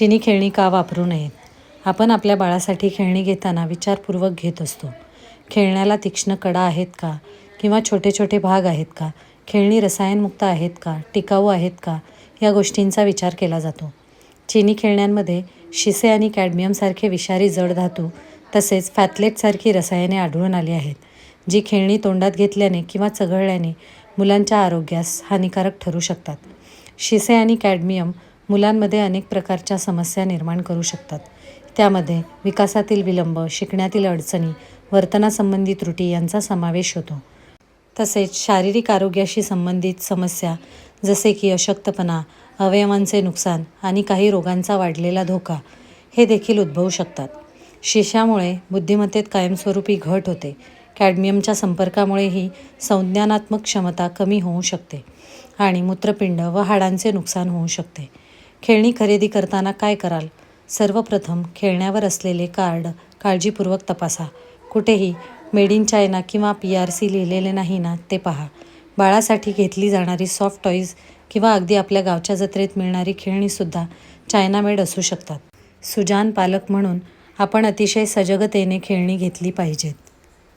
चिनी खेळणी का वापरू नयेत? आपण आपल्या बाळासाठी खेळणी घेताना विचारपूर्वक घेत असतो. खेळण्याला तीक्ष्ण कडा आहेत का? किंवा छोटे छोटे भाग आहेत का? खेळणी रसायनमुक्त आहेत का? टिकाऊ आहेत का? या गोष्टींचा विचार केला जातो. चिनी खेळण्यांमध्ये शिसे आणि कॅडमियमसारखे विषारी जड धातू तसेच फॅथलेटसारखी रसायने आढळून आली आहेत, जी खेळणी तोंडात घेतल्याने किंवा चघळल्याने मुलांच्या आरोग्यास हानिकारक ठरू शकतात. शिसे आणि कॅडमियम मुलांमध्ये अनेक प्रकारच्या समस्या निर्माण करू शकतात. त्यामध्ये विकासातील विलंब, शिकण्यातील अडचणी, वर्तनासंबंधी त्रुटी यांचा समावेश होतो. तसेच शारीरिक आरोग्याशी संबंधित समस्या जसे की अशक्तपणा, अवयवांचे नुकसान आणि काही रोगांचा वाढलेला धोका हे देखील उद्भवू शकतात. शिशामुळे बुद्धिमत्तेत कायमस्वरूपी घट होते. कॅडमियमच्या संपर्कामुळेही संज्ञानात्मक क्षमता कमी होऊ शकते आणि मूत्रपिंड व हाडांचे नुकसान होऊ शकते. खेळणी खरेदी करताना काय कराल? सर्वप्रथम खेळण्यावर असलेले कार्ड काळजीपूर्वक तपासा. कुठेही मेड इन चायना किंवा PRC लिहिलेले नाही ना ते पहा. बाळासाठी घेतली जाणारी सॉफ्ट टॉईज किंवा अगदी आपल्या गावच्या जत्रेत मिळणारी खेळणीसुद्धा चायना मेड असू शकतात. सुजाण पालक म्हणून आपण अतिशय सजगतेने खेळणी घेतली पाहिजेत.